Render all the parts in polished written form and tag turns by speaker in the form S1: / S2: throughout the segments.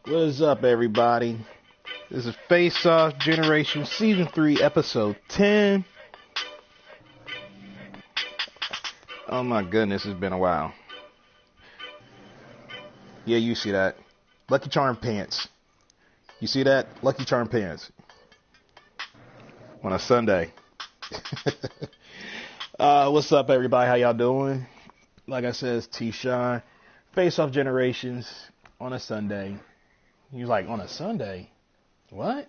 S1: What is up, everybody? This is Faceoff Generation Season 3, Episode 10. Oh my goodness, it's been a while. Yeah, you see that. Lucky Charm pants. You see that? Lucky Charm pants. On a Sunday. What's up, everybody? How y'all doing? Like I said, it's T-Shine. Faceoff Generations on a Sunday. You're like, on a Sunday? What?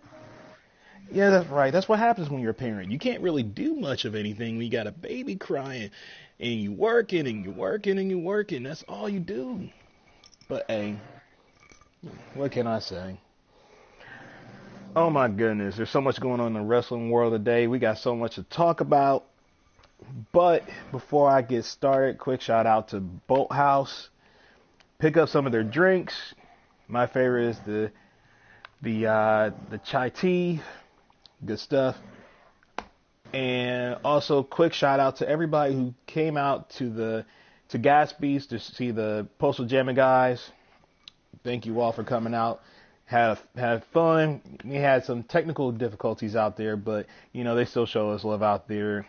S1: Yeah, that's right. That's what happens when you're a parent. You can't really do much of anything when you got a baby crying and you working and you working and you working. That's all you do. But hey, what can I say? Oh my goodness, there's so much going on in the wrestling world today. We got so much to talk about. But before I get started, quick shout out to Boathouse. Pick up some of their drinks. My favorite is the chai tea, good stuff. And also, quick shout out to everybody who came out to Gatsby's to see the Postal Jamming guys. Thank you all for coming out. Have fun. We had some technical difficulties out there, but they still show us love out there.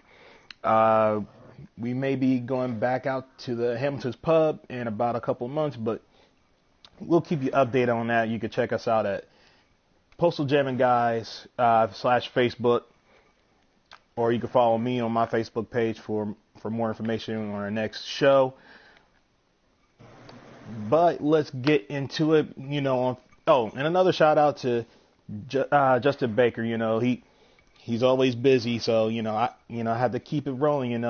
S1: We may be going back out to the Hamilton's Pub in about a couple months, but we'll keep you updated on that. You can check us out at Postal Jamming Guys / Facebook, or you can follow me on my Facebook page for more information on our next show. But let's get into it. And another shout out to Justin Baker. He's always busy, so I have to keep it rolling.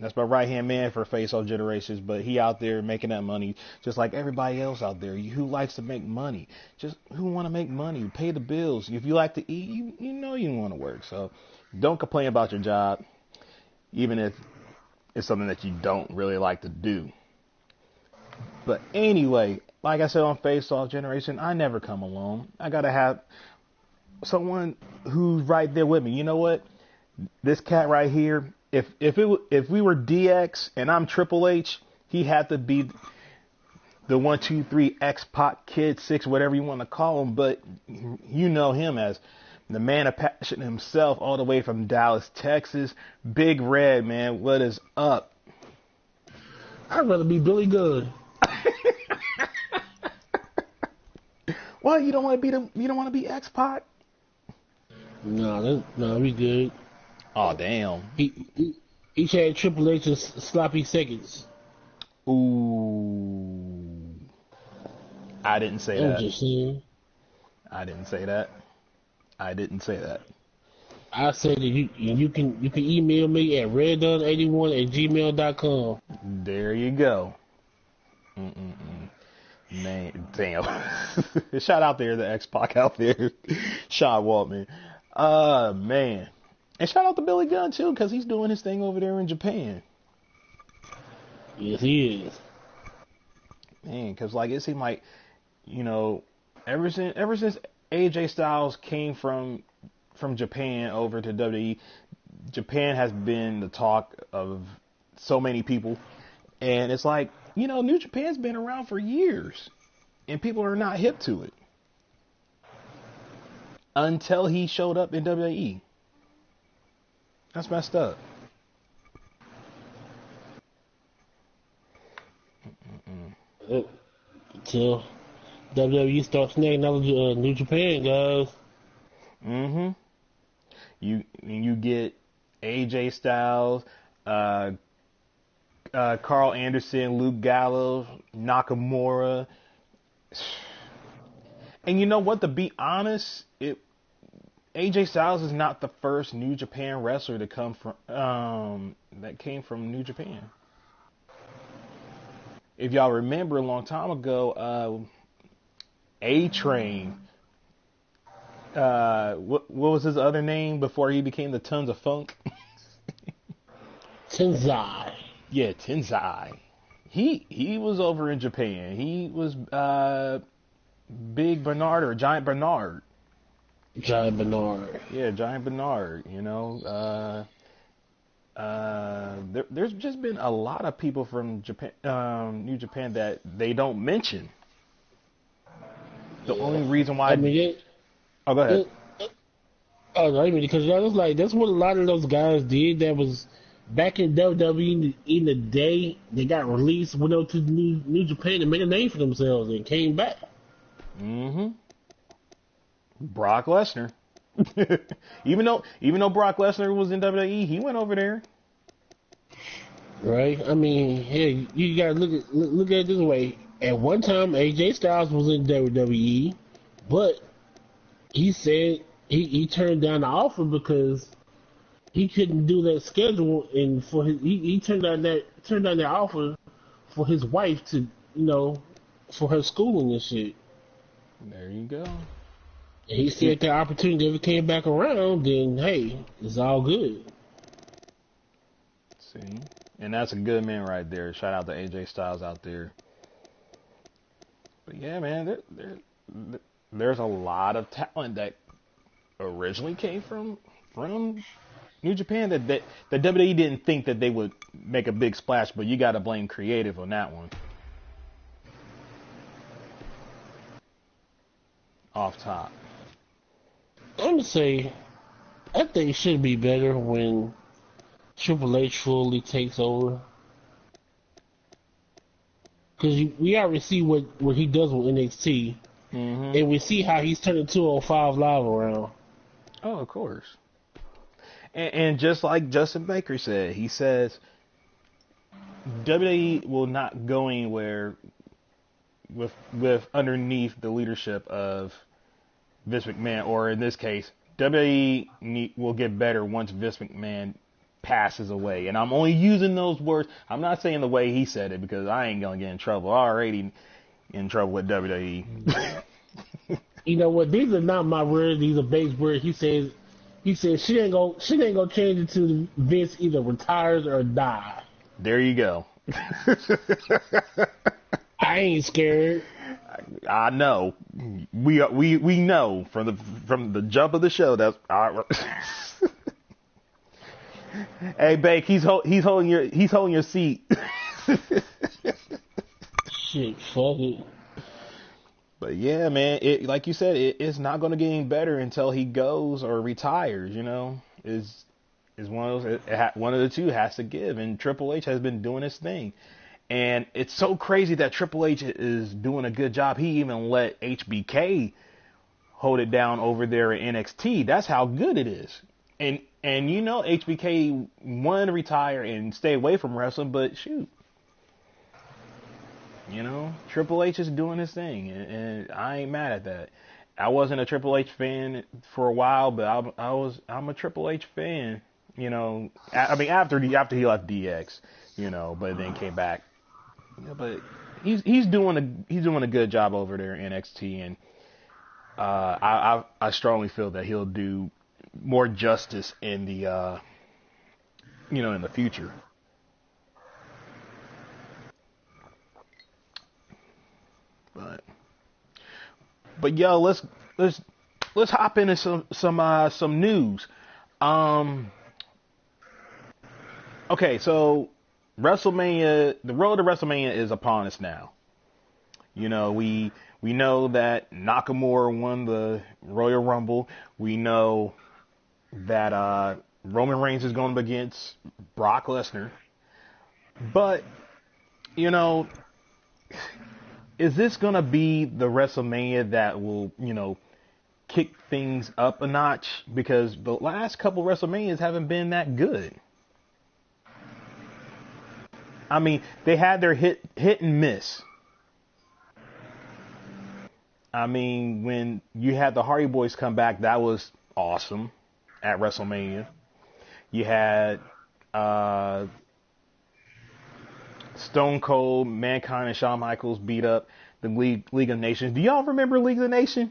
S1: That's my right hand man for Faceoff Generations, but he out there making that money just like everybody else out there. Who likes to make money? Just who want to make money? Pay the bills. If you like to eat, you want to work. So don't complain about your job, even if it's something that you don't really like to do. But anyway, like I said on Faceoff Generation, I never come alone. I gotta have someone who's right there with me. You know what? This cat right here. If we were DX and I'm Triple H, he had to be the 1, 2, 3 X-Pac Kid 6, whatever you want to call him. But you know him as the man of passion himself, all the way from Dallas, Texas. Big Red, man. What is up?
S2: I'd rather be Billy Gunn.
S1: Well, you don't want to be X-Pac?
S2: No, we good.
S1: Oh damn.
S2: He had Triple H's sloppy seconds.
S1: Ooh. I didn't say that.
S2: I'm just saying.
S1: I didn't say that.
S2: I said that you can email me at reddone81@gmail.com.
S1: There you go. Man, damn. Shout out there to X-Pac out there. Sean Waltman. Man. And shout out to Billy Gunn, too, because he's doing his thing over there in Japan.
S2: Yes, he is.
S1: Man, because, it seemed like, ever since AJ Styles came from Japan over to WWE, Japan has been the talk of so many people. And it's like, New Japan's been around for years. And people are not hip to it. Until he showed up in WWE. That's messed up.
S2: Until WWE starts snagging all the New Japan guys.
S1: Mm-hmm. You get AJ Styles, Carl Anderson, Luke Gallows, Nakamura. And you know what? To be honest, AJ Styles is not the first New Japan wrestler to come from that came from New Japan. If y'all remember, a long time ago, A-Train. What was his other name before he became the Tons of Funk?
S2: Tenzai.
S1: Yeah, Tenzai. He was over in Japan. He was Big Bernard or Giant Bernard.
S2: Giant Bernard.
S1: Yeah, Giant Bernard. There's just been a lot of people from Japan, New Japan, that they don't mention. The
S2: Yeah.
S1: only reason
S2: I
S1: why.
S2: mean,
S1: Oh, go ahead.
S2: it, oh, no, I mean, because that was like that's what a lot of those guys did. That was back in WWE in the day. They got released, went over to New Japan and made a name for themselves, and came back.
S1: Mm-hmm. Brock Lesnar. even though Brock Lesnar was in WWE, he went over there.
S2: Right? I mean, hey, you gotta look at it this way. At one time, AJ Styles was in WWE, but he said he turned down the offer because he couldn't do that schedule, and for he turned down that offer for his wife to for her schooling and shit.
S1: There you go.
S2: And he said if the opportunity ever came back around, then hey, it's all good.
S1: See, and that's a good man right there. Shout out to AJ Styles out there. But yeah, man, there's a lot of talent that originally came from New Japan that the WWE didn't think that they would make a big splash. But you got to blame creative on that one. Off top.
S2: I'm gonna say I think it should be better when Triple H fully takes over. Because we already see what he does with NXT,
S1: Mm-hmm.
S2: and we see how he's turning 205 Live around.
S1: Oh, of course. And just like Justin Baker said, he says WWE will not go anywhere with underneath the leadership of Vince McMahon, or in this case, WWE will get better once Vince McMahon passes away. And I'm only using those words. I'm not saying the way he said it because I ain't gonna get in trouble. I'm already in trouble with WWE.
S2: You know what? These are not my words. These are base words. He says she ain't gonna change it to Vince either retires or die.
S1: There you go.
S2: I ain't scared.
S1: I know. We know from the jump of the show that's Hey, Bake, he's holding your seat.
S2: Shit, fuck it.
S1: But yeah, man, it like you said, it's not going to get any better until he goes or retires. You know, is one of those. One of the two has to give, and Triple H has been doing his thing, and it's so crazy that Triple H is doing a good job. He even let HBK hold it down over there at NXT. That's how good it is. And you know, HBK wanted to retire and stay away from wrestling, but shoot. You know, Triple H is doing his thing, and I ain't mad at that. I wasn't a Triple H fan for a while, but I'm a Triple H fan. You know, I mean after he left DX, you know, but then came back. You know, but he's doing a good job over there in NXT, and I strongly feel that he'll do more justice in the in the future. But yo, let's hop into some news. Um, okay, so WrestleMania, the road to WrestleMania is upon us now. You know, we know that Nakamura won the Royal Rumble. We know that Roman Reigns is going up against Brock Lesnar. But you know, is this going to be the WrestleMania that will, kick things up a notch? Because the last couple WrestleManias haven't been that good. I mean, they had their hit and miss. I mean, when you had the Hardy Boys come back, that was awesome at WrestleMania. You had Stone Cold, Mankind, and Shawn Michaels beat up the League of Nations. Do y'all remember League of Nations?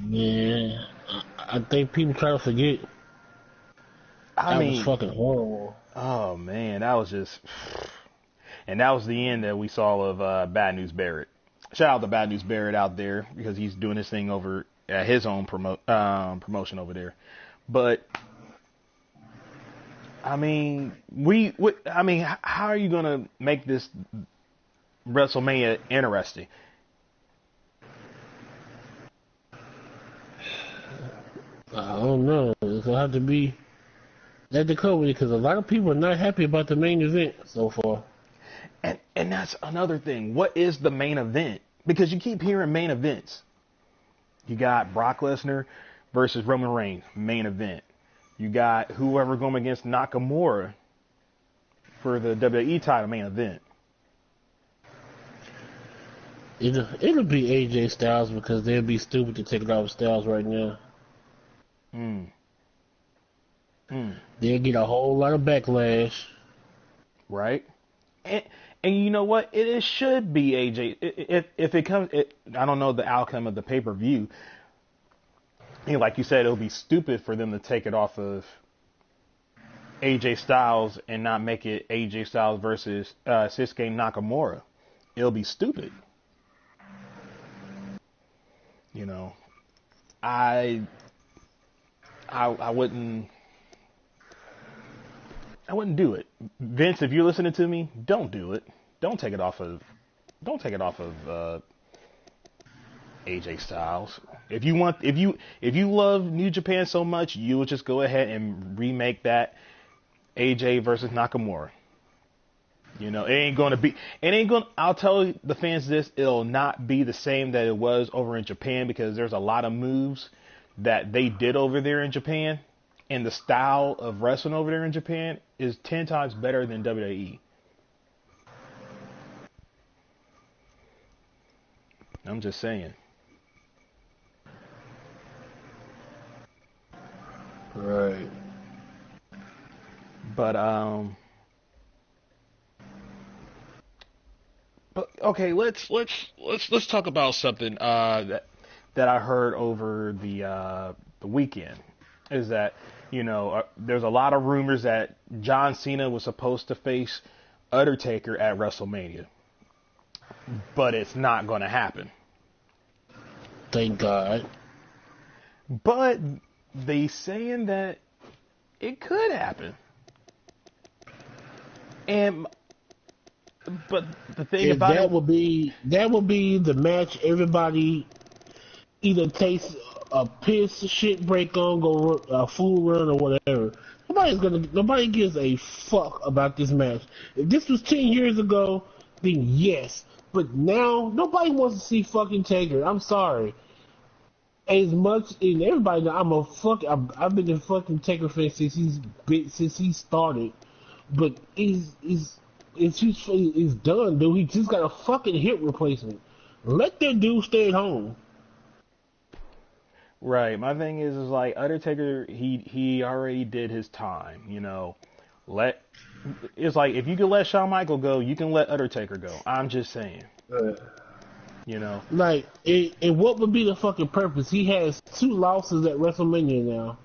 S2: Yeah, I think people try to forget.
S1: I
S2: That was
S1: mean,
S2: fucking horrible.
S1: oh man, that was just, and that was the end that we saw of Bad News Barrett. Shout out to Bad News Barrett out there because he's doing his thing over at his own promotion over there. But I mean, how are you gonna make this WrestleMania interesting?
S2: I don't know. It's gonna have to be at the company because a lot of people are not happy about the main event so far.
S1: And that's another thing. What is the main event? Because you keep hearing main events. You got Brock Lesnar versus Roman Reigns, main event. You got whoever going against Nakamura for the WWE title, main event.
S2: It'll be AJ Styles because they'll be stupid to take it off Styles right now.
S1: Mm. Mm.
S2: They'll get a whole lot of backlash.
S1: Right? And, and you know what? It should be AJ. If it comes, I don't know the outcome of the pay per view. Like you said, it'll be stupid for them to take it off of AJ Styles and not make it AJ Styles versus Shinsuke Nakamura. It'll be stupid. You know, I wouldn't do it. Vince, if you're listening to me, don't do it. Don't take it off of AJ Styles. If you love New Japan so much, you would just go ahead and remake that AJ versus Nakamura. You know, I'll tell the fans this, it'll not be the same that it was over in Japan because there's a lot of moves that they did over there in Japan, and the style of wrestling over there in Japan is 10 times better than WWE. I'm just saying.
S2: Right.
S1: But okay, let's talk about something that I heard over the weekend. Is that there's a lot of rumors that John Cena was supposed to face Undertaker at WrestleMania, but it's not going to happen.
S2: Thank God.
S1: But they saying that it could happen. But the thing
S2: If
S1: about
S2: that
S1: it,
S2: would be the match everybody either takes a piss shit break on, go a full run or whatever. Nobody gives a fuck about this match. If this was 10 years ago, then yes. But now nobody wants to see fucking Taker. I'm sorry. As much as everybody know, I've been a fucking Taker fan since he started. But he's done, dude. He just got a fucking hip replacement. Let that dude stay at home.
S1: right? My thing is like Undertaker. He already did his time. Let it's like if you can let Shawn Michael go, you can let Undertaker go. I'm just saying. You know.
S2: Like, and what would be the fucking purpose? He has 2 losses at WrestleMania now.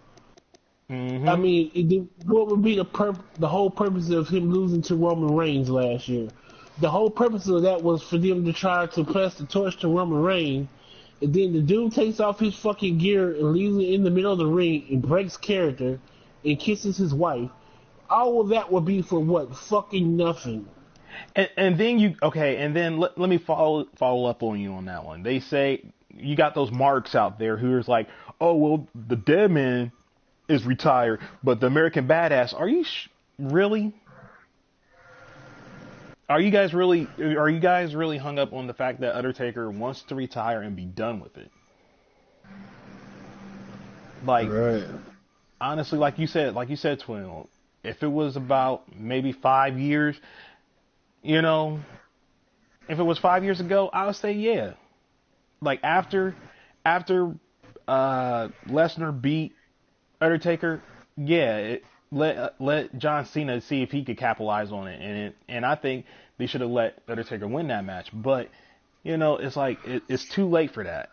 S2: I
S1: Mm-hmm.
S2: mean, what would be the whole purpose of him losing to Roman Reigns last year? The whole purpose of that was for them to try to pass the torch to Roman Reigns, and then the dude takes off his fucking gear and leaves it in the middle of the ring and breaks character and kisses his wife. All of that would be for what? Fucking nothing.
S1: And then and then let me follow up on you on that one. They say you got those marks out there who is like, oh well, the dead man is retired, but the American Badass. Are you really? Are you guys really hung up on the fact that Undertaker wants to retire and be done with it? Like
S2: Right.
S1: honestly, like you said, Twin. If it was about maybe 5 years, you know, if it was 5 years ago, I would say yeah. Like after Lesnar beat Undertaker, yeah, let John Cena see if he could capitalize on it, and I think they should have let Undertaker win that match. But it's like it's too late for that.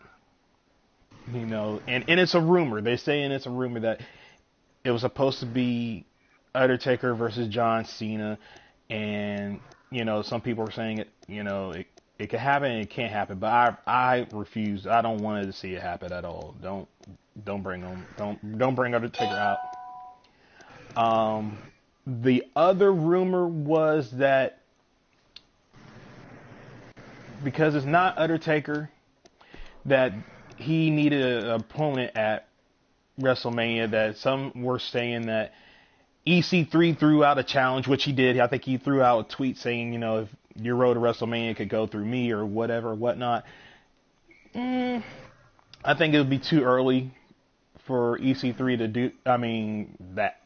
S1: And it's a rumor. They're saying it's a rumor that it was supposed to be Undertaker versus John Cena, and some people are saying it could happen and it can't happen, but I refuse. I don't want to see it happen at all. Don't bring Undertaker out. The other rumor was that because it's not Undertaker, that he needed an opponent at WrestleMania that some were saying that EC3 threw out a challenge, which he did. I think he threw out a tweet saying, if your road to WrestleMania could go through me or whatever, whatnot. I think it would be too early for EC3 to do.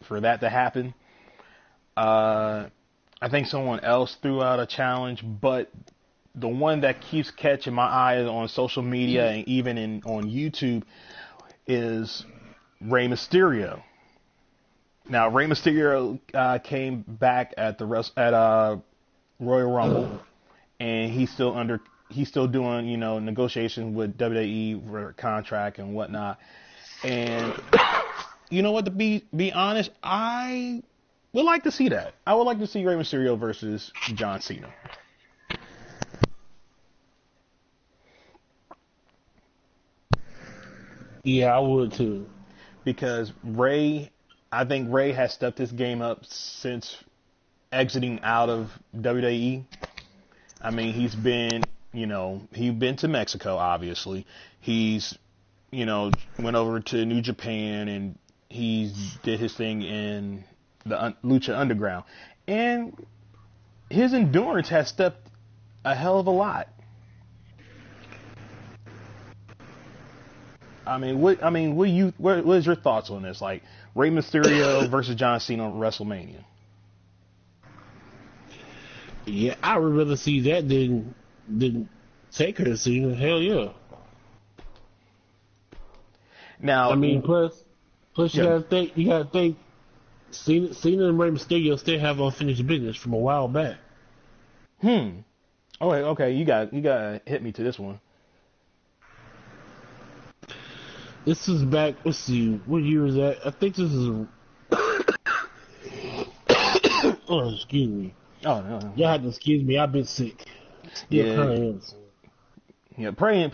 S1: For that to happen. I think someone else threw out a challenge, but the one that keeps catching my eye on social media and even on YouTube is Rey Mysterio. Now, Rey Mysterio came back at Royal Rumble, and he's still doing negotiations with WWE for a contract and whatnot. And you know what? To be honest, I would like to see that. I would like to see Rey Mysterio versus John Cena.
S2: Yeah, I would too.
S1: Because I think Ray has stepped his game up since exiting out of WWE. I mean, he's been to Mexico, obviously. He's, went over to New Japan and he did his thing in the Lucha Underground. And his endurance has stepped a hell of a lot. What is your thoughts on this? Like Rey Mysterio versus John Cena on WrestleMania?
S2: Yeah, I would rather see that than Taker Cena. Hell yeah.
S1: Now,
S2: plus you gotta think, Cena and Rey Mysterio still have unfinished business from a while back.
S1: Okay. You got to hit me to this one.
S2: This is back. Let's see, what year is that? I think this is. Oh, excuse me.
S1: Oh no.
S2: Y'all have to excuse me. I've been sick. Yeah.
S1: Praying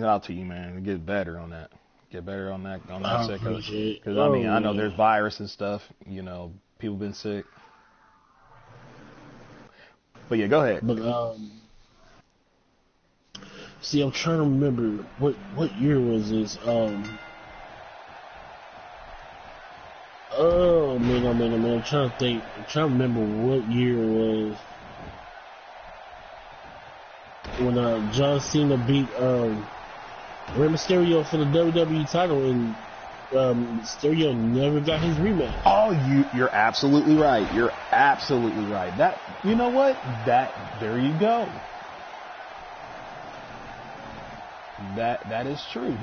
S1: out to you, man. Get better on that. Get better on that. Because I know there's virus and stuff. People been sick. But yeah, go ahead.
S2: But see, I'm trying to remember what year was this. Oh man, I'm trying to think. I'm trying to remember what year it was when John Cena beat Rey Mysterio for the WWE title, and Mysterio never got his rematch.
S1: Oh, you're absolutely right. You're absolutely right. That, you know what? There you go. That is true.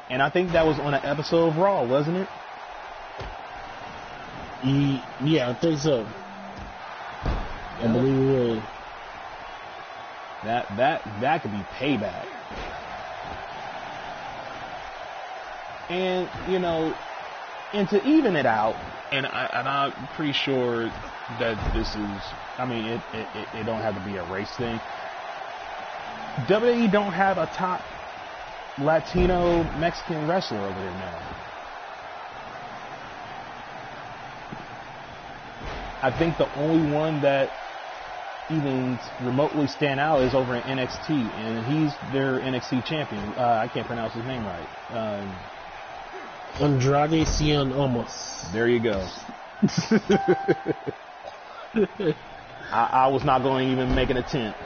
S1: And I think that was on an episode of Raw, wasn't it?
S2: Yeah, I think so. I believe it was.
S1: That could be payback. And and to even it out, and I'm pretty sure that this is. It don't have to be a race thing. WWE don't have a top Latino Mexican wrestler over there now. I think the only one that even remotely stand out is over in NXT, and he's their NXT champion. I can't pronounce his name right.
S2: Andrade Cien Almas.
S1: There you go. I was not going to even make an attempt.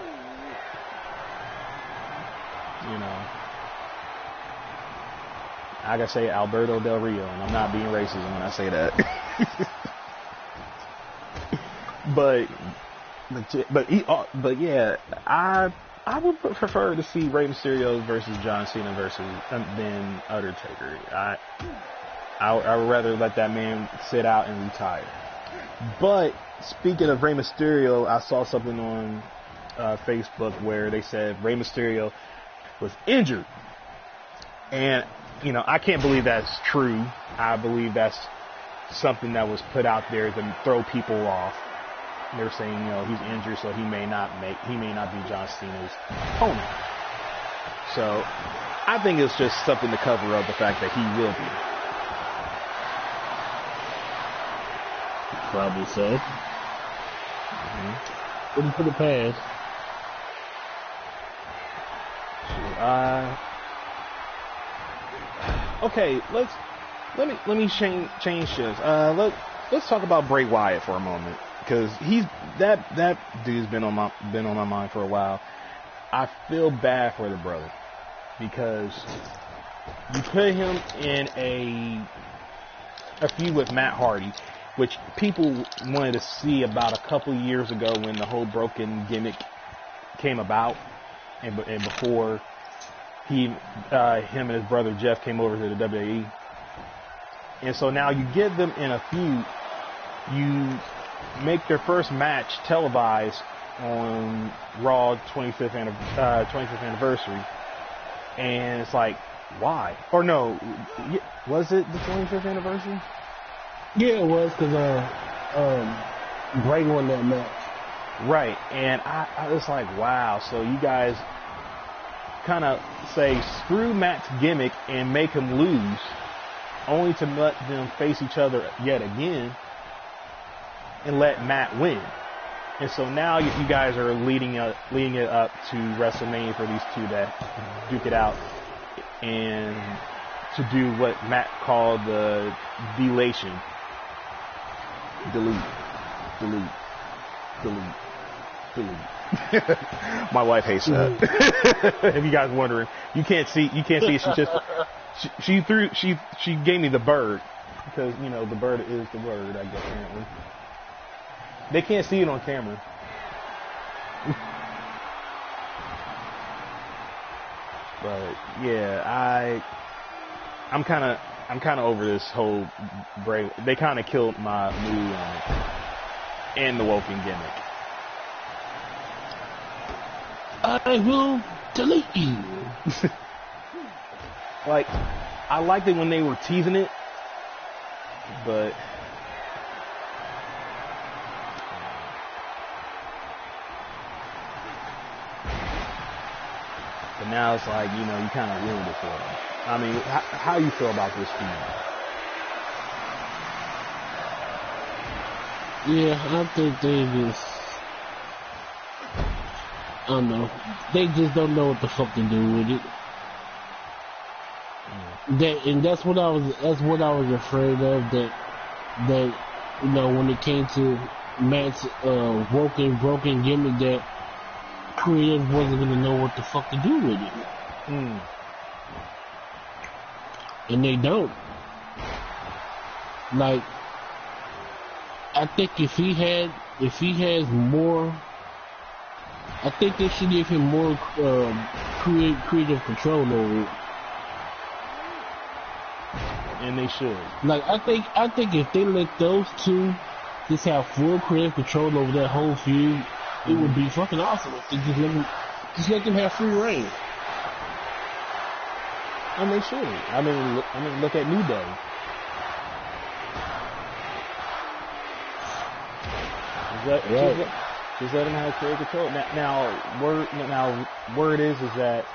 S1: I gotta say Alberto Del Rio, and I'm not being racist when I say that. but yeah, I would prefer to see Rey Mysterio versus John Cena than Undertaker. I would rather let that man sit out and retire. But speaking of Rey Mysterio, I saw something on Facebook where they said Rey Mysterio was injured, and I can't believe that's true. I believe that's something that was put out there to throw people off. They're saying, he's injured, so he may not be John Cena's opponent. So I think it's just something to cover up the fact that he will be.
S2: Probably so. Wouldn't put it past.
S1: Okay, let me change shifts. Let's talk about Bray Wyatt for a moment because that dude's been on my mind for a while. I feel bad for the brother because you put him in a feud with Matt Hardy, which people wanted to see about a couple years ago when the whole broken gimmick came about, and before him and his brother Jeff came over to the WWE. And so now you get them in a feud, you make their first match televised on Raw 25th anniversary, and it's like, why? Or no, was it the 25th anniversary?
S2: Yeah, it was, because Bray won that match.
S1: Right, and I was like, wow, so you guys kind of say, screw Matt's gimmick and make him lose, only to let them face each other yet again and let Matt win. And so now you guys are leading it up to WrestleMania for these two to duke it out and to do what Matt called the delation. Delete. My wife hates that. If you guys wondering, you can't see it. She gave me the bird because the bird is the word, I guess. Apparently, they can't see it on camera. But yeah, I'm kind of over this whole Bray. They kind of killed my mood on it and the Woken gimmick.
S2: I will delete you.
S1: Like, I liked it when they were teasing it, but now it's like, you kind of ruined it for them. I mean, how you feel about this feud?
S2: Yeah, I think they just, I don't know. They just don't know what the fuck to do with it. That's what I was afraid of. That when it came to Matt's broken gimmick, that creative wasn't gonna know what the fuck to do with it. And they don't. Like, I think if he has more, I think they should give him more creative control over it.
S1: And they should.
S2: Like, I think if they let those two just have full creative control over that whole feud, it would be fucking awesome if they just let them have free reign.
S1: And they should. I mean, look at New Day. Just let them have creative control. Now, word is that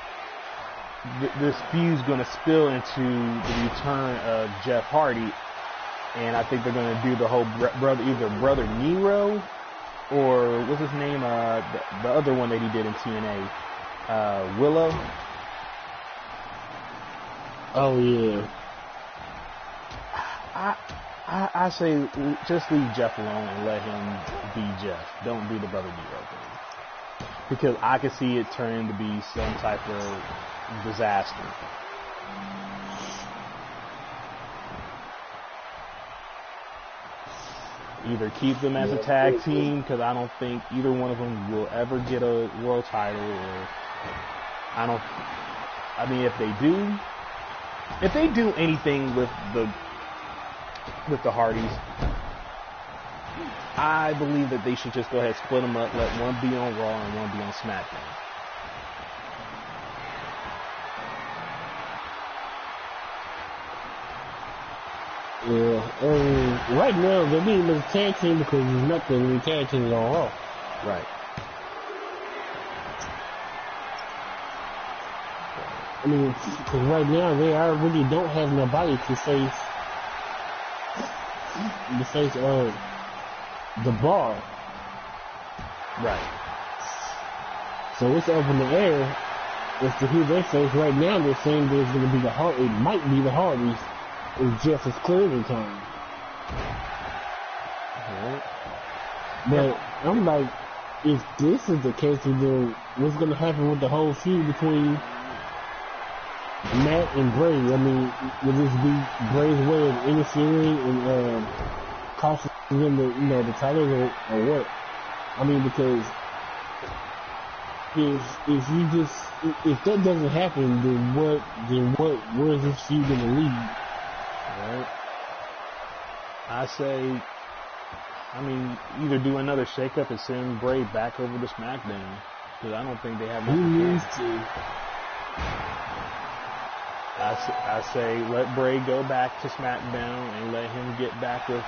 S1: this feud's going to spill into the return of Jeff Hardy, and I think they're going to do the whole either Brother Nero or what's his name, the other one that he did in TNA, Willow.
S2: Oh yeah.
S1: I say just leave Jeff alone and let him be Jeff. Don't do the Brother Nero thing, because I could see it turning to be some type of disaster. Either keep them as a tag team, because I don't think either one of them will ever get a world title, or if they do anything with the Hardys, I believe that they should just go ahead and split them up, let one be on Raw and one be on SmackDown.
S2: Yeah, right now they're being a tag team because there's nothing in tag teams on Raw.
S1: Right.
S2: I mean, because right now they already don't have nobody to face the Bar.
S1: Right.
S2: So it's up in the air as to who they face. Right now they're saying there's going to be it might be the Hardys is just as clear in time.
S1: Right.
S2: But I'm like, if this is the case, then what's going to happen with the whole feud between Matt and Bray? I mean, will this be Bray's way of interfering and costing them the titles or what? I mean, because if that doesn't happen, then where is this feud going to lead?
S1: Right. I say, either do another shakeup and send Bray back over to SmackDown, because I don't think they have much.
S2: He needs to.
S1: I say let Bray go back to SmackDown and let him get back with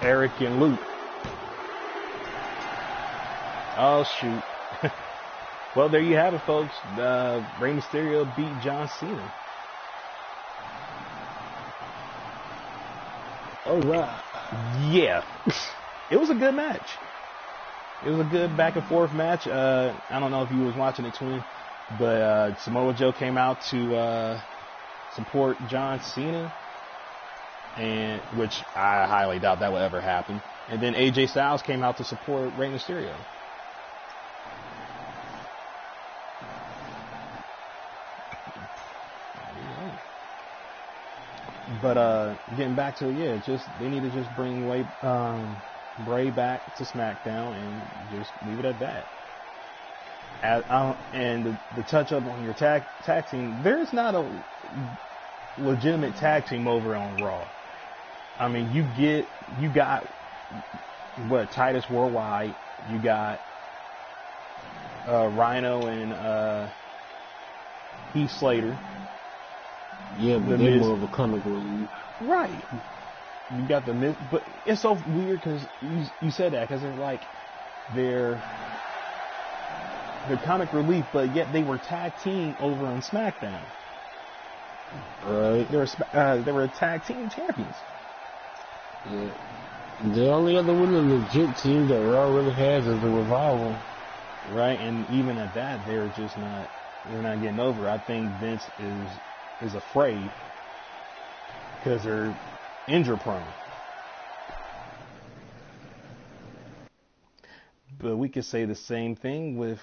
S1: Eric and Luke. Oh shoot. Well, there you have it, folks. Rey Mysterio beat John Cena.
S2: Oh wow.
S1: Yeah. It was a good match. It was a good back and forth match. I don't know if you was watching it, Twin, but Samoa Joe came out to support John Cena, and which I highly doubt that will ever happen. And then AJ Styles came out to support Rey Mysterio. But getting back to it, they need to just bring Bray back to SmackDown and just leave it at that. And the touch up on your tag team, there's not a legitimate tag team over on Raw. I mean, you got what, Titus Worldwide, you got Rhino and Heath Slater.
S2: Yeah, but they're more of a comic relief.
S1: Right. You got the Miz, but it's so weird because you said that because they're comic relief, but yet they were tag team over on SmackDown.
S2: Right.
S1: They were tag team champions.
S2: Yeah. The only other one, the legit team that Raw really has is the Revival.
S1: Right, and even at that, they're not getting over. I think Vince is afraid because they're injury prone. But we could say the same thing with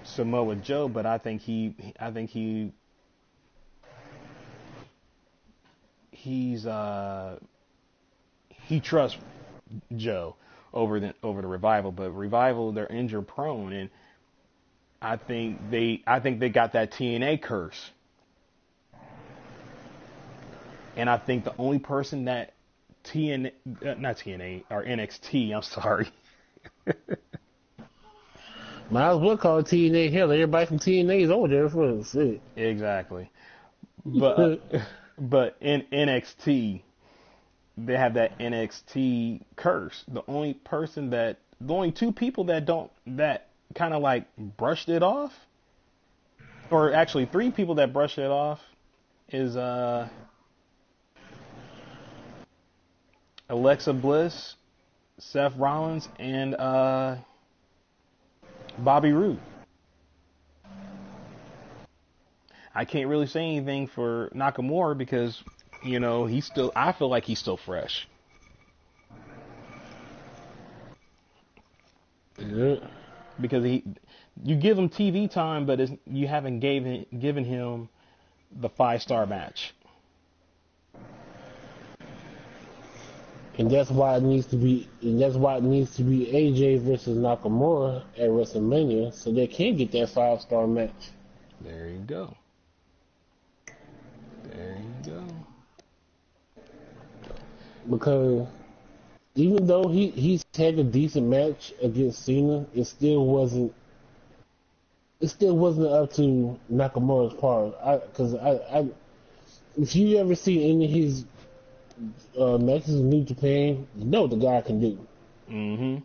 S1: Samoa Joe, but I think he trusts Joe over the Revival, but Revival, they're injury prone, and I think they got that TNA curse. And I think the only person that not TNA or NXT, I'm sorry.
S2: Might as well call it TNA. Hell, everybody from TNA is over there for the shit.
S1: Exactly. But in NXT, they have that NXT curse. The only two people that kind of like brushed it off, or actually 3 people that brushed it off, is Alexa Bliss, Seth Rollins, and Bobby Roode. I can't really say anything for Nakamura because, I feel like he's still fresh.
S2: Yeah.
S1: Because you give him TV time, but you haven't given him the 5-star match.
S2: And that's why it needs to be AJ versus Nakamura at WrestleMania, so they can get that 5-star match.
S1: There you go.
S2: Because even though he's had a decent match against Cena, it still wasn't up to Nakamura's part. Because if you ever see any of his matches in New Japan, you know what the guy can do.
S1: Mm-hmm.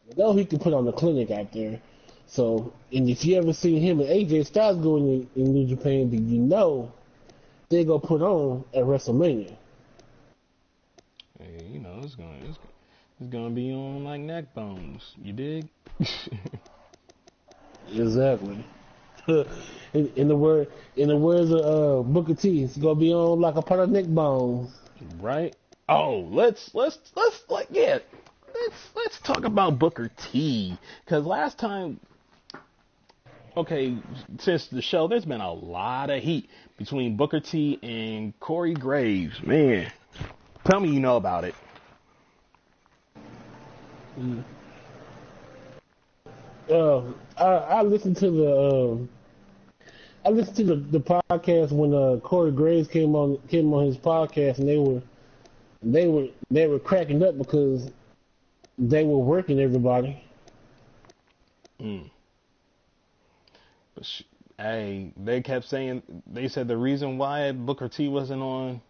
S2: You know he can put on the clinic out there. So, and if you ever see him and AJ Styles going in New Japan, then you know they're gonna put on at WrestleMania.
S1: Hey, it's gonna be on like neck bones. You dig?
S2: Exactly. in the words of Booker T, it's gonna be on like a part of neck bones.
S1: Right? Oh, let's talk about Booker T. Because last time, okay, since the show, there's been a lot of heat between Booker T and Corey Graves. Man, tell me you know about it.
S2: Mm. I listened to the podcast when Corey Graves came on his podcast, and they were cracking up because they were working everybody.
S1: Mm. Hey, they kept saying, they said the reason why Booker T wasn't on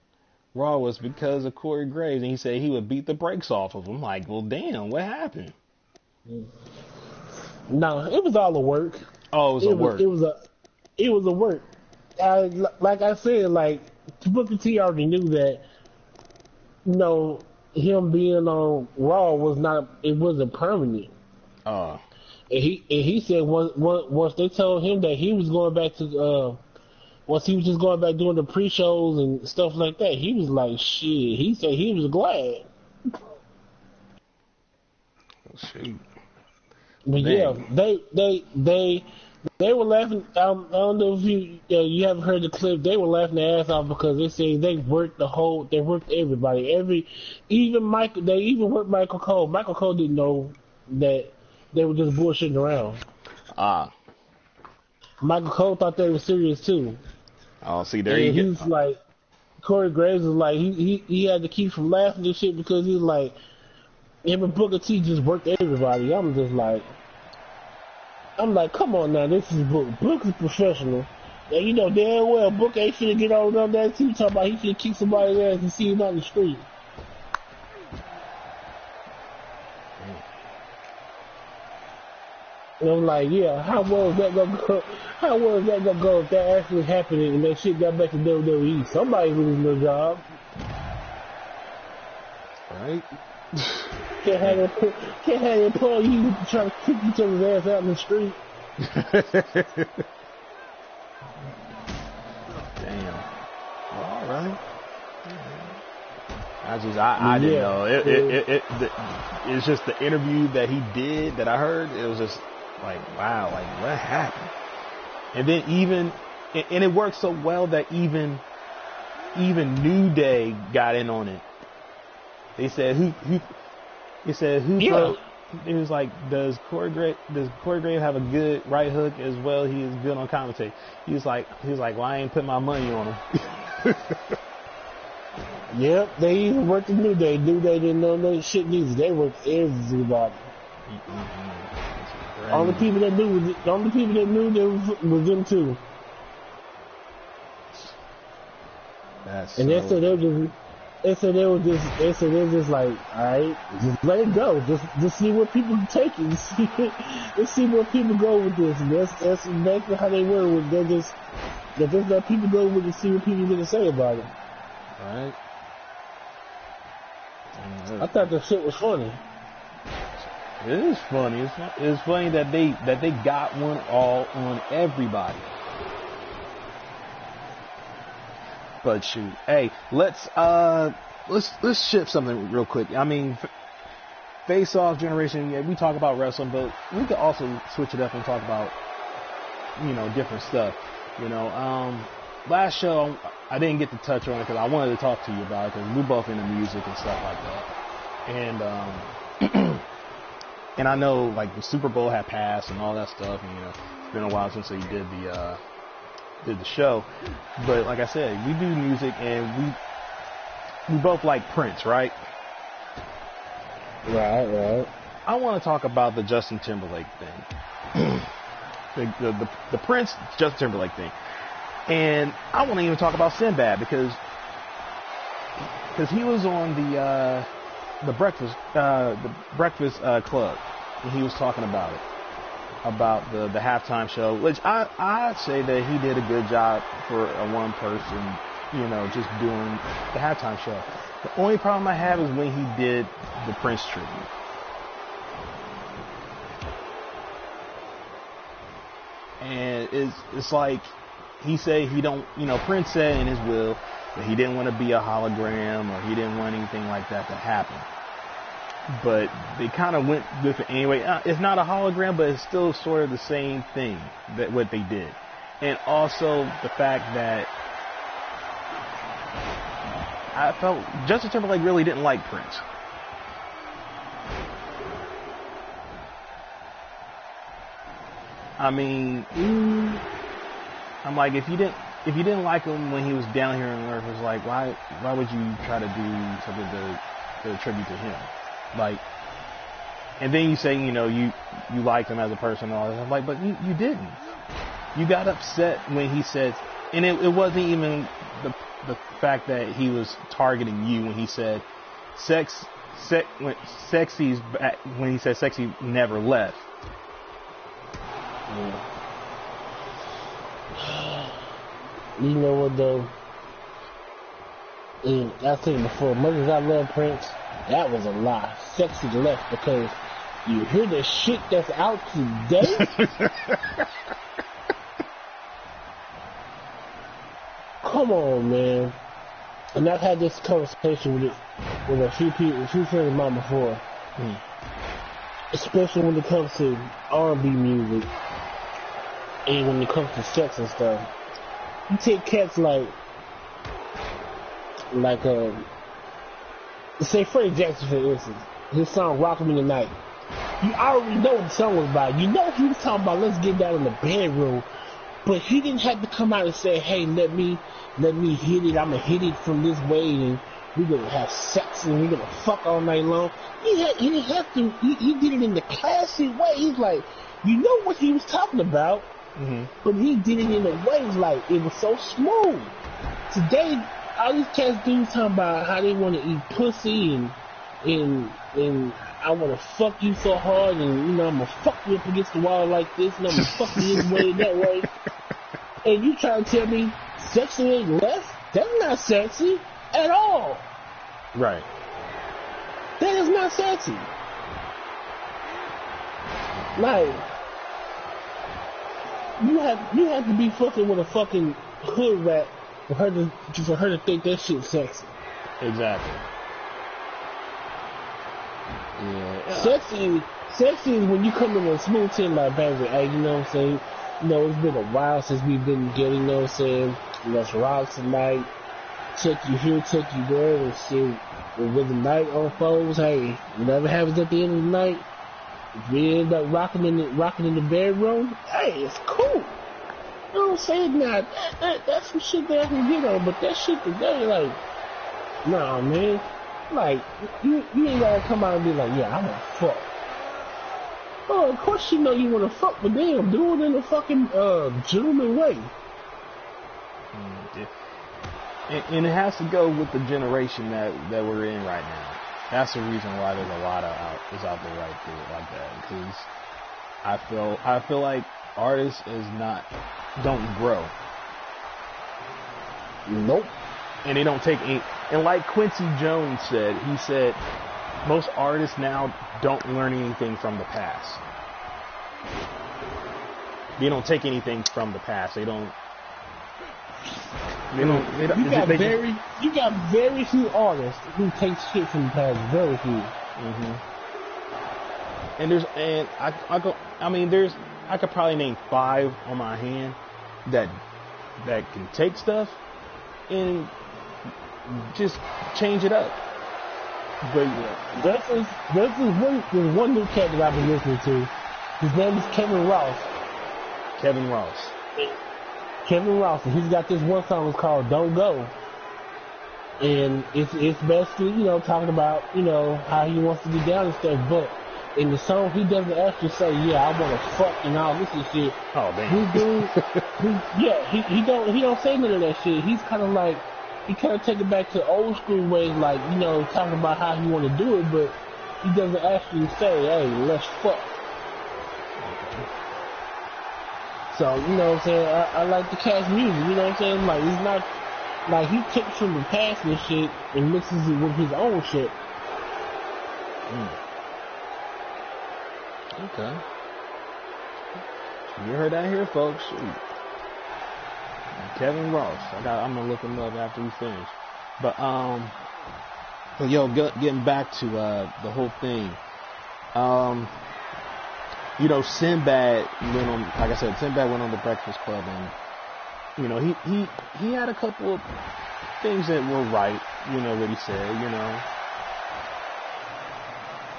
S1: Raw was because of Corey Graves, and he said he would beat the brakes off of him. Like, well, damn, what happened?
S2: No, it was all a work.
S1: Oh, it was a work.
S2: It was a work. Like I said, like Booker T already knew that. Him being on Raw wasn't permanent. And he said once they told him that he was going back to once he was just going back doing the pre-shows and stuff like that, he was like, shit. He said he was glad.
S1: Shoot.
S2: But
S1: Man.
S2: yeah, they were laughing. I don't know if you haven't heard the clip. They were laughing their ass off because they say they worked everybody. Even Michael. They even worked Michael Cole. Michael Cole didn't know that they were just bullshitting around. Michael Cole thought they were serious too.
S1: Oh, see, there you go.
S2: He's like, Corey Graves was like, he had to keep from laughing and shit because he's like, him and Booker T just worked everybody. I'm like, come on now, this is Book. Book is professional. And you know damn well Book ain't finna get on that team talking about he finna kick somebody's ass and see him on the street. And I'm like, yeah, how well is that gonna go? How well is that gonna go if that actually happened and that shit got back to WWE? Somebody's losing their job.
S1: Right?
S2: Can't have employees trying to kick each other's ass out in the street.
S1: Damn. All right. I didn't know. It's just the interview that he did that I heard. It was just like, wow, like what happened? And then and it worked so well that even New Day got in on it. They said who
S2: Yeah.
S1: It was like, does Corey Graves have a good right hook as well? He is good on commentary. He was like, well, I ain't put my money on him.
S2: Yep, they even worked the New Day. New Day didn't know no shit neither. They worked everybody. All the people that knew was them too. They said they were just like, all right, just let it go. Just see where people take it. Let's see where people go with this. And that's exactly how they were. They just let people go with it and see what people are gonna say about it.
S1: Right.
S2: I thought the shit was funny.
S1: It is funny. It's funny that they got one all on everybody. But shoot, hey, let's shift something real quick. I mean, Faceoff generation. Yeah, we talk about wrestling, but we could also switch it up and talk about different stuff. Last show I didn't get to touch on it because I wanted to talk to you about it because we're both into music and stuff like that. And and I know like the Super Bowl had passed and all that stuff, and it's been a while since you did the show. But like I said, we do music and we both like Prince, right?
S2: Right.
S1: I want to talk about the Justin Timberlake thing. the Prince Justin Timberlake thing. And I want to even talk about Sinbad because he was on the Breakfast Club, and he was talking about it, about the halftime show, which I'd say that he did a good job for a one person, just doing the halftime show. The only problem I have is when he did the Prince tribute. And it's like he said he don't, Prince said in his will that he didn't want to be a hologram or he didn't want anything like that to happen. But they kind of went with it anyway. It's not a hologram, but it's still sort of the same thing that what they did. And also the fact that I felt Justin Timberlake really didn't like Prince. I mean, I'm like, if you didn't like him when he was down here on Earth, it's like, why would you try to do something to attribute to him? Like, and then you say, you like him as a person and all that. I'm like, but you didn't. You got upset when he said, and it wasn't even the fact that he was targeting you when he said when he said sexy never left.
S2: Yeah. You know what though? And I said before, much as I love Prince, that was a lie. Sexy left because you hear the shit that's out today. Come on, man. And I've had this conversation with a few friends of mine before. Especially when it comes to R&B music and when it comes to sex and stuff. You take cats like say Freddie Jackson, for instance, his song "Rock Me Tonight." You already know what the song was about. You know he was talking about let's get down in the bedroom, but he didn't have to come out and say, "Hey, let me hit it. I'ma hit it from this way, and we're gonna have sex and we're gonna fuck all night long." He didn't have to. He did it in the classy way. He's like, you know what he was talking about, but he did it in a way like it was so smooth. Today, all these cats dudes talking about how they want to eat pussy and I want to fuck you so hard, and I'm gonna fuck you up against the wall like this, and I'm gonna fuck you this way and that way. And you trying to tell me sexy ain't left? That's not sexy at all.
S1: Right.
S2: That is not sexy. Like, you have to be fucking with a fucking hood rat for her to think that shit's sexy.
S1: Exactly. Yeah.
S2: Sexy is when you come in a smooth tin like, baby, hey, you know what I'm saying? It's been a while since we've been together, you know what I'm saying? Let's rock tonight. Take you here, take you there, and shit. And when the night unfolds, hey, whatever happens at the end of the night, if we end up rocking in the bedroom, hey, it's cool. You know what I'm saying? Now, that's some shit that I can get on, but that shit today, like, nah, man. Like, you ain't gotta come out and be like, yeah, I wanna fuck. Oh, of course you know you wanna fuck, but damn, do it in a fucking, gentleman way.
S1: And it has to go with the generation that we're in right now. That's the reason why there's a lot out there like that. Because I feel like artists don't grow.
S2: Nope.
S1: And they don't take any. And like Quincy Jones said, he said most artists now don't learn anything from the past. They don't take anything from the past. You
S2: got very few artists who take shit from the past. Very few.
S1: And I could probably name 5 on my hand that can take stuff and just change it up.
S2: But yeah, there's one new cat that I've been listening to. His name is Kevin Ross. Kevin Ross, and he's got this one song that's called "Don't Go," and it's basically talking about how he wants to get down and stuff. But in the song, he doesn't actually say, "Yeah, I want to fuck" and all this and shit.
S1: Oh damn.
S2: He don't say none of that shit. He's kind of like he kind of take it back to old school ways, like talking about how he want to do it, but he doesn't actually say, "Hey, let's fuck." So, you know what I'm saying, I like the cat's music, you know what I'm saying? Like, he's not, like, he takes from the past and shit and mixes it with his own shit.
S1: Okay. You heard that here, folks. Shoot. Kevin Ross. I'm gonna look him up after we finish. But yo, getting back to the whole thing. Sinbad went on. Like I said, Sinbad went on the Breakfast Club, and he had a couple of things that were right. What he said.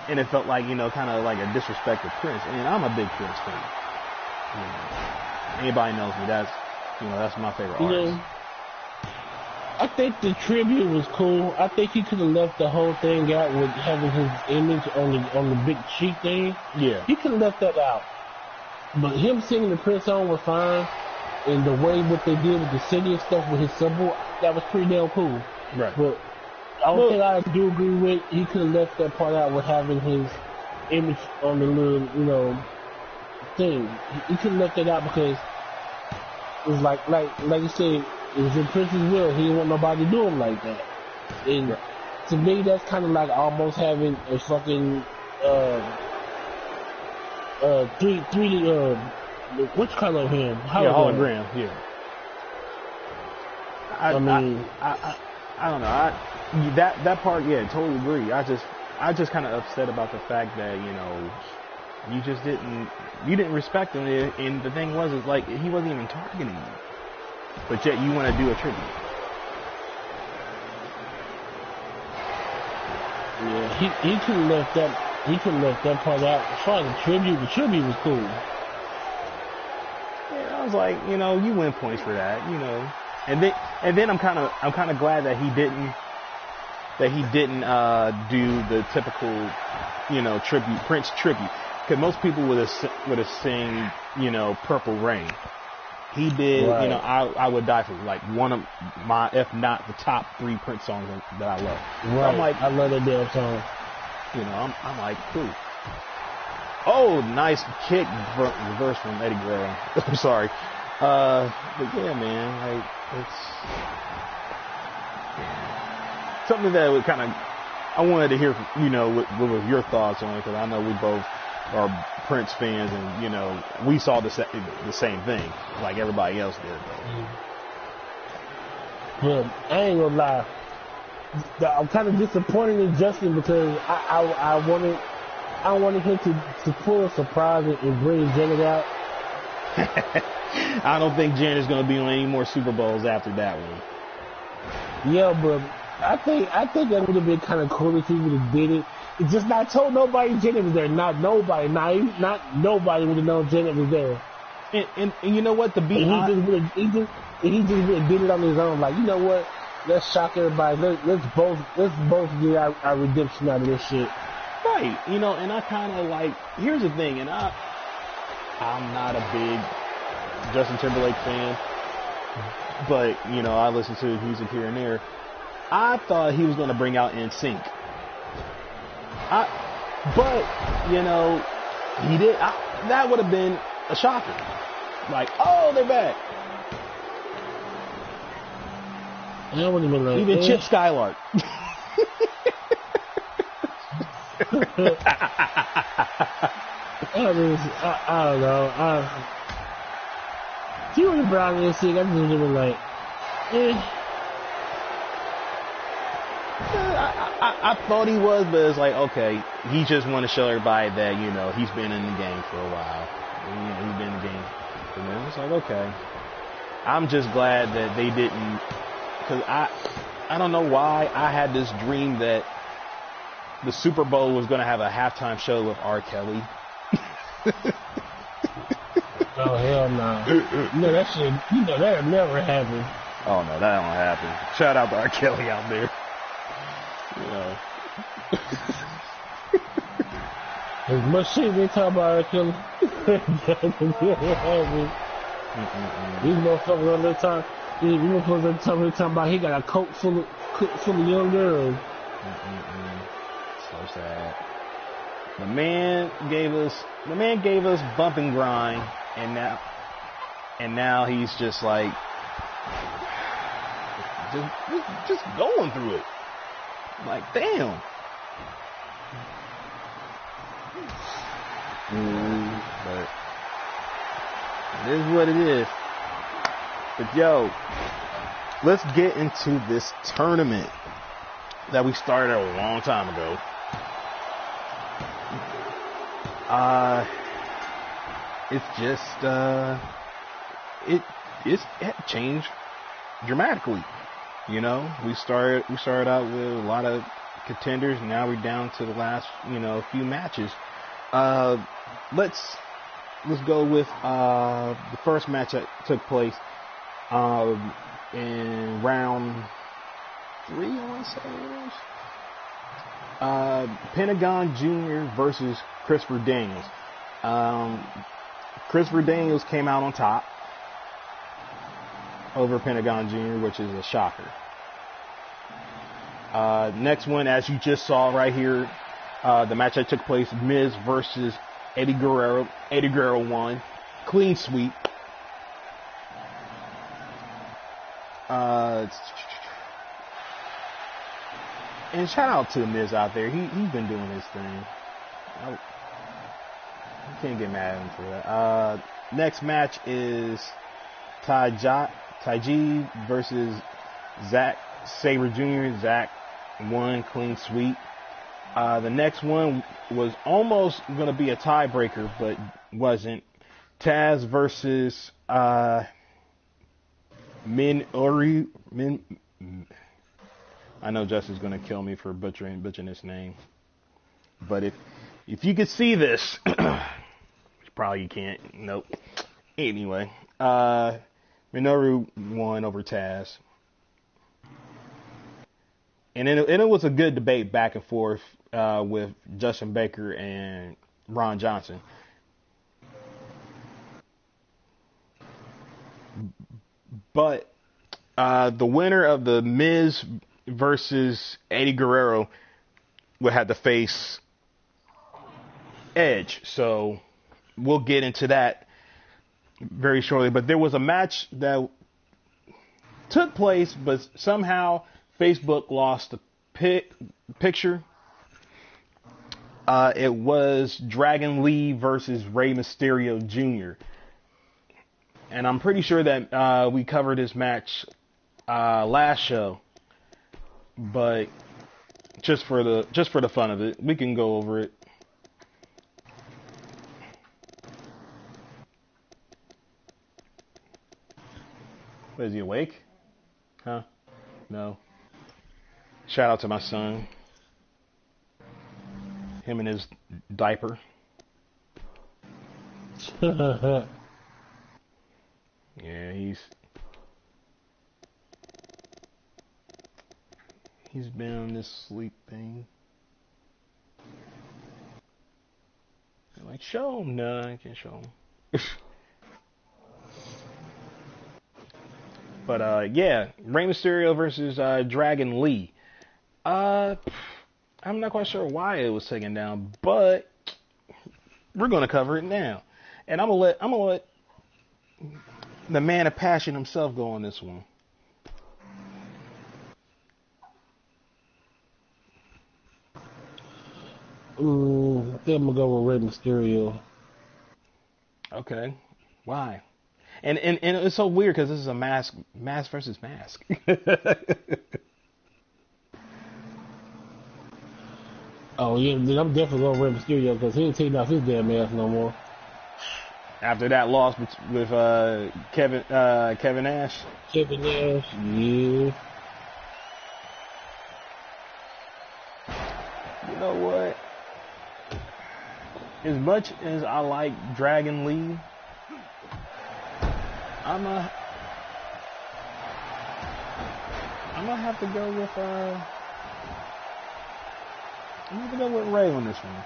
S1: And it felt like kind of like a disrespect to Prince. And I'm a big Prince fan. Anybody knows me. That's my favorite artist.
S2: I think the tribute was cool. I think he could have left the whole thing out with having his image on the big cheek thing.
S1: Yeah.
S2: He could have left that out. But him singing the Prince song was fine. And the way what they did with the city and stuff with his symbol, that was pretty damn cool.
S1: Right.
S2: But I don't think I do agree with he could have left that part out with having his image on the little, thing. He could have left that out because it was like you said, it was in Prince's will. He didn't want nobody to do him like that. And to me, that's kind of like almost having a fucking what you call of him?
S1: Hologram. Yeah. I don't know. That part, yeah, totally agree. I just kind of upset about the fact that you just didn't respect him, and the thing was, is like he wasn't even targeting you, but yet you want to do a tribute.
S2: Yeah, he could have left that. He could have left that part out. As far as the tribute was cool.
S1: Yeah, I was like, you win points for that, and then I'm kind of glad that he didn't do the typical, tribute, Prince tribute. Because most people would have sang, Purple Rain. He did,
S2: right.
S1: I Would Die For You, like one of my, if not the top 3 Prince songs that I love.
S2: Right.
S1: So I'm like,
S2: I love that damn song.
S1: I'm like, cool. Oh, nice kick reverse from Eddie Guerrero. I'm sorry. But yeah, man, like it's something that would kind of, I wanted to hear, what was your thoughts on it, because I know we both are Prince fans, and we saw the same thing, like everybody else did.
S2: But I ain't gonna lie, I'm kind of disappointed in Justin because I wanted him to pull a surprise and bring Janet out.
S1: I don't think Janet's gonna be on any more Super Bowls after that one.
S2: Yeah, but I think that would have been kind of cool if he would have did it. It's just not told nobody Janet was there. Not nobody would have known Janet was there.
S1: And you know what?
S2: He just would have did it on his own. Like, you know what? Let's shock everybody. Let's both get our redemption out of this shit.
S1: Right. And I kind of like. Here's the thing, and I'm not a big Justin Timberlake fan, but I listen to his music here and there. I thought he was going to bring out NSYNC. But he did. That would have been a shocker. Like, oh, they're back.
S2: That would have been like,
S1: even Chip Skylark.
S2: I don't know. He would have brought NSYNC. I just would have been like,
S1: I thought he was, but it's like, okay, he just want to show everybody that, he's been in the game for a while. He's been in the game for a minute. It's like, okay. I'm just glad that they didn't, because I don't know why I had this dream that the Super Bowl was going to have a halftime show with R. Kelly.
S2: Oh, hell no. No, that shit, that'll never happen.
S1: Oh, no, that don't happen. Shout out to R. Kelly out there.
S2: As much shit they talk about R. Kelly. These motherfuckers on their time. These motherfuckers on their time about he got a coat full of young girls.
S1: So sad. The man gave us bump and grind, and now he's just like just going through it. Like, damn. But It is what it is. But yo, let's get into this tournament that we started a long time ago. It's just it changed dramatically. You know, we started out with a lot of contenders, and now we're down to the last few matches. Let's go with the first match that took place in round 3, I want to say it was. Pentagon Jr. versus Christopher Daniels. Christopher Daniels came out on top over Pentagon Jr., which is a shocker. Next one, as you just saw right here, the match that took place, Miz versus Eddie Guerrero. Eddie Guerrero won. Clean sweep. And shout out to Miz out there. He's been doing his thing. You can't get mad at him for that. Next match is Taiji versus Zack Sabre Jr. Zack won, clean sweep. The next one was almost going to be a tiebreaker, but wasn't. Taz versus Minoru. I know Justin's going to kill me for butchering his name. But if you could see this, probably you can't. Nope. Anyway, Minoru won over Taz. And it was a good debate back and forth with Justin Baker and Ron Johnson. But the winner of the Miz versus Eddie Guerrero would have to face Edge. So we'll get into that very shortly. But there was a match that took place, but somehow Facebook lost the picture. It was Dragon Lee versus Rey Mysterio Jr. And I'm pretty sure that we covered this match last show, but just for the fun of it, we can go over it. What, is he awake? Huh? No. Shout out to my son. Him and his diaper. Yeah, he's been on this sleep thing. I'm like, show him. No, I can't show him. But yeah, Rey Mysterio versus Dragon Lee. I'm not quite sure why it was taken down, but we're gonna cover it now. And I'm gonna let the man of passion himself go on this one.
S2: I think I'm gonna go with Rey Mysterio.
S1: Okay, why? And it's so weird because this is a mask versus mask.
S2: Oh yeah, then I'm definitely going Rey Mysterio because he ain't taking off his damn mask no more.
S1: After that loss with Kevin Nash.
S2: Kevin Nash, yeah.
S1: You know what? As much as I like Dragon Lee, I'm gonna have to go with Ray on this one.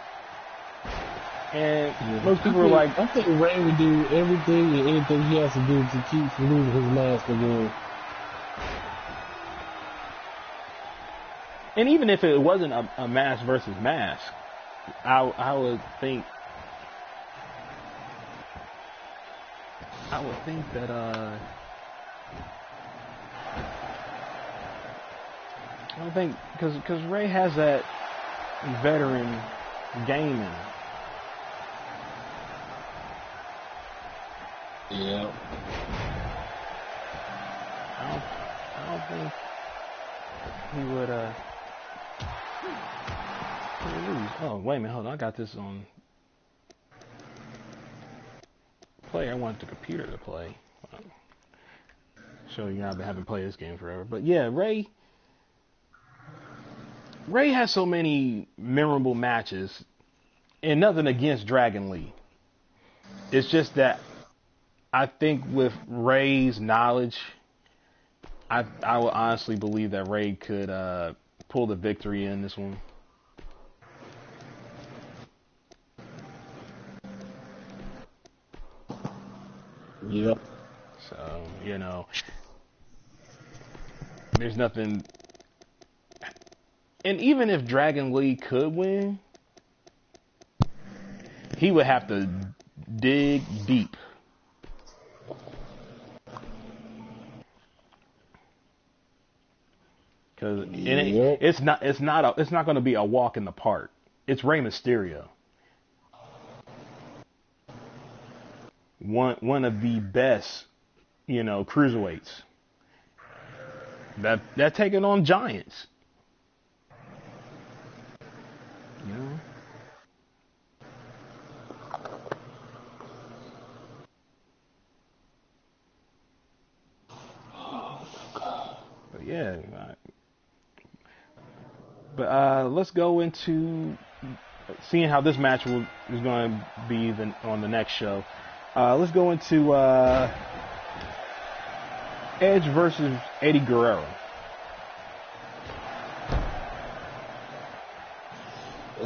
S1: And most people are like,
S2: I think Ray would do everything and anything he has to do to keep from losing his mask again.
S1: and even if it wasn't a mask versus mask, I would think that I don't think because Ray has that veteran gaming.
S2: Yeah.
S1: I don't think he would lose. Oh, wait a minute, hold on. I got this on play. I want the computer to play. So I've been played this game forever. But yeah, Ray has so many memorable matches, and nothing against Dragon Lee. It's just that I think with Ray's knowledge, I would honestly believe that Ray could pull the victory in this one.
S2: Yep.
S1: So, there's nothing. And even if Dragon Lee could win, he would have to dig deep. Because it's not going to be a walk in the park. It's Rey Mysterio, one of the best, cruiserweights. That taking on giants. But yeah. But let's go into seeing how this match is going to be on the next show. Let's go into Edge versus Eddie Guerrero.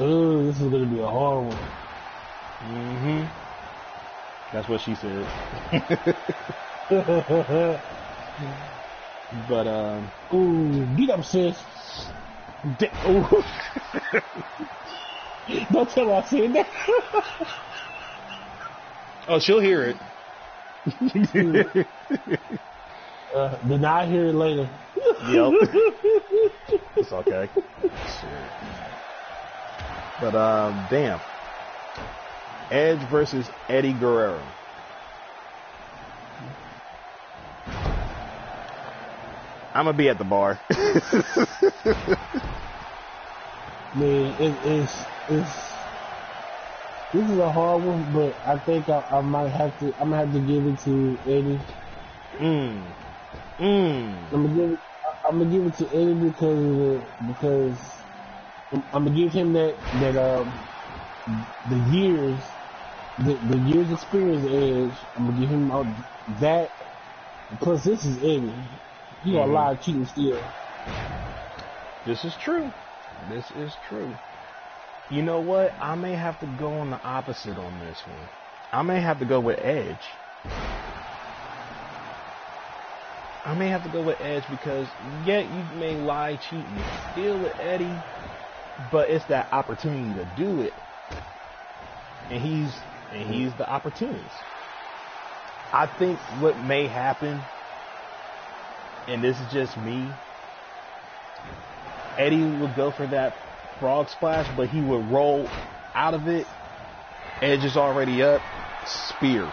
S2: Oh, this is going to be a hard one.
S1: Mm-hmm. That's what she said. But
S2: ooh, beat up, sis.
S1: Ooh.
S2: Don't tell her I said that.
S1: Oh, she'll hear it.
S2: Deny hear it later.
S1: Yep. It's okay. But damn. Edge versus Eddie Guerrero. I'm gonna be at the bar.
S2: Man, this is a hard one, but I think I'm gonna have to give it to Eddie. I'm gonna give it to Eddie because I'm gonna give him the years experience edge. I'm gonna give him that. Plus, this is Eddie. He got a lot of cheating still.
S1: This is true. You know what? I may have to go on the opposite on this one. I may have to go with Edge. Because, yeah, you may lie, cheat, and steal with Eddie, but it's that opportunity to do it. And he's the opportunist. I think what may happen, and this is just me, Eddie would go for that frog splash, but he would roll out of it. Edge is already up. Spear.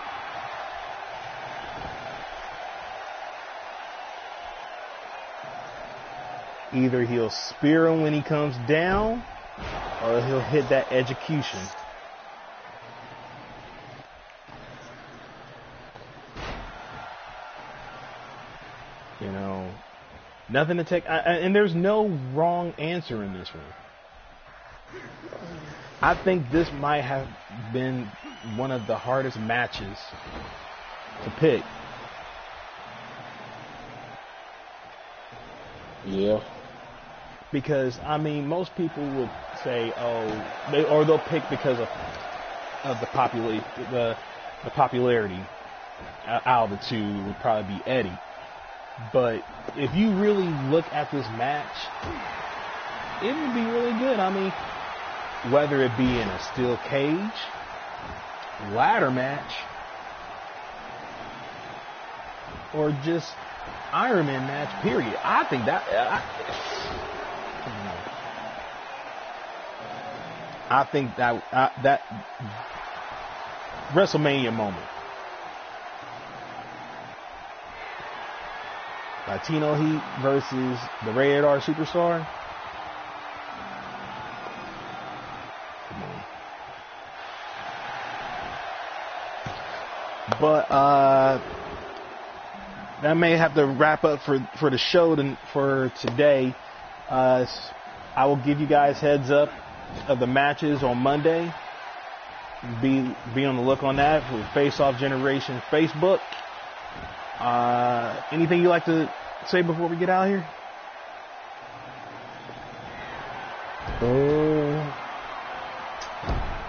S1: Either he'll spear him when he comes down, or he'll hit that execution. Nothing to take, and there's no wrong answer in this one. I think this might have been one of the hardest matches to pick.
S2: Yeah.
S1: Because most people would say, they'll pick because of the popularity. Out of the two would probably be Eddie. But if you really look at this match, it would be really good. Whether it be in a steel cage, ladder match, or just Iron Man match, period. I think that WrestleMania moment Latino Heat versus the Rated R Superstar. Come on. But that may have to wrap up for the show for today. I will give you guys heads up of the matches on Monday. Be on the look on that for Faceoff Generation Facebook. Anything you like to say before we get out here?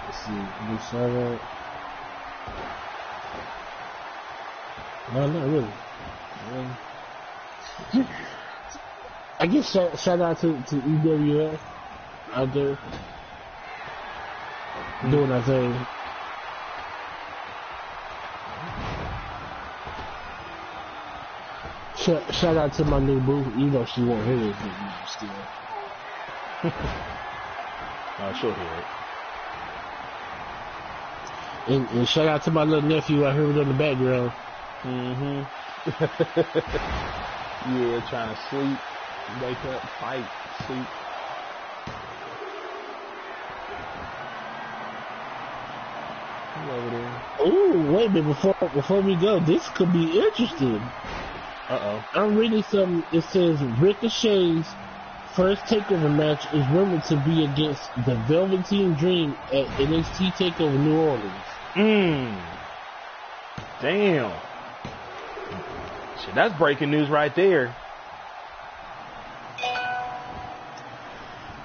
S2: Let's see. Big shout out. No, not really. I guess shout out to EWF out there doing that thing. Shout out to my new boo, even though she won't hear it, but still.
S1: She'll hear it.
S2: And shout out to my little nephew, I heard it in the background.
S1: Mm-hmm. Yeah, trying to sleep, wake up, fight, sleep. Over there.
S2: Ooh, wait a minute, before we go, this could be interesting.
S1: Uh-oh.
S2: I'm reading something, it says Ricochet's first takeover match is rumored to be against the Velveteen Dream at NXT TakeOver New Orleans.
S1: Damn. Shit, that's breaking news right there.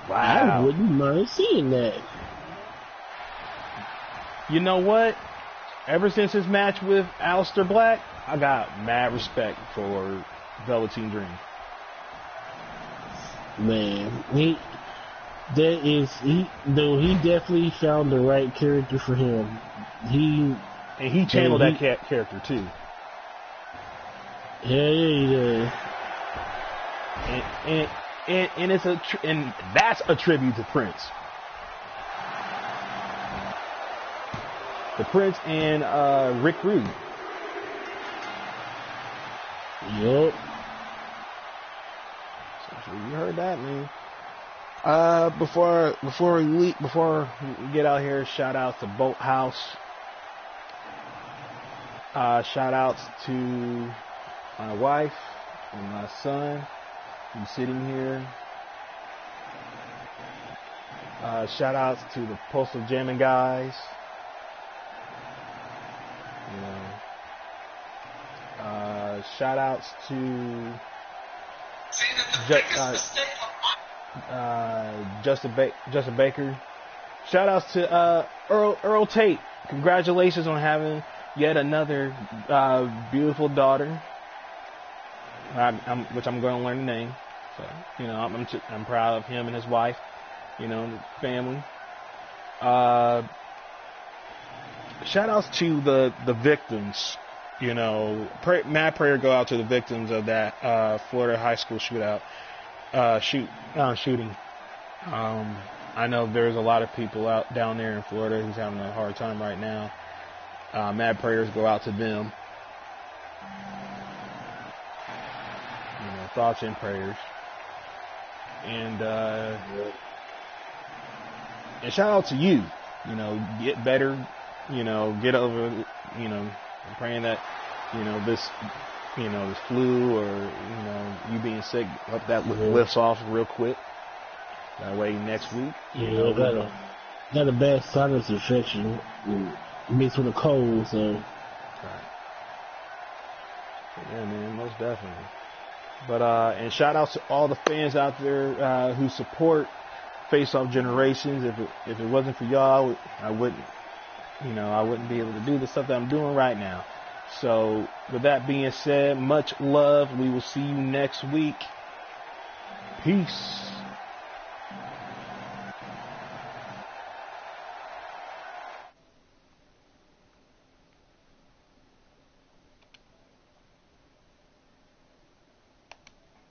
S1: Wow.
S2: I wouldn't mind seeing that.
S1: You know what? Ever since his match with Aleister Black, I got mad respect for Velveteen Dream.
S2: Man, he definitely found the right character for him. He
S1: channeled that character too.
S2: Yeah, he did.
S1: And it's and that's a tribute to Prince. The Prince and Rick Rude.
S2: Yup.
S1: So you heard that, man. Before we get out here, shout out to Boathouse. Shout outs to my wife and my son who's sitting here. Shout outs to the Postal Jamming guys. Shout outs to Justin Baker. Shout outs to Earl Tate. Congratulations on having yet another beautiful daughter, which I'm going to learn the name. So I'm proud of him and his wife. The family. Shout outs to the victims. Mad prayer go out to the victims of that Florida high school shooting. I know there's a lot of people out down there in Florida who's having a hard time right now. Mad prayers go out to them. Thoughts and prayers. And shout out to you. Get better. Get over. I'm praying that, this flu or, you being sick, hope that lifts off real quick. That way next week.
S2: Got a bad sinus infection mixed with a cold, so.
S1: Right. Yeah, man, most definitely. But, and shout out to all the fans out there, who support Faceoff Generations. If it wasn't for y'all, I wouldn't be able to do the stuff that I'm doing right now. So, with that being said, much love. We will see you next week. Peace.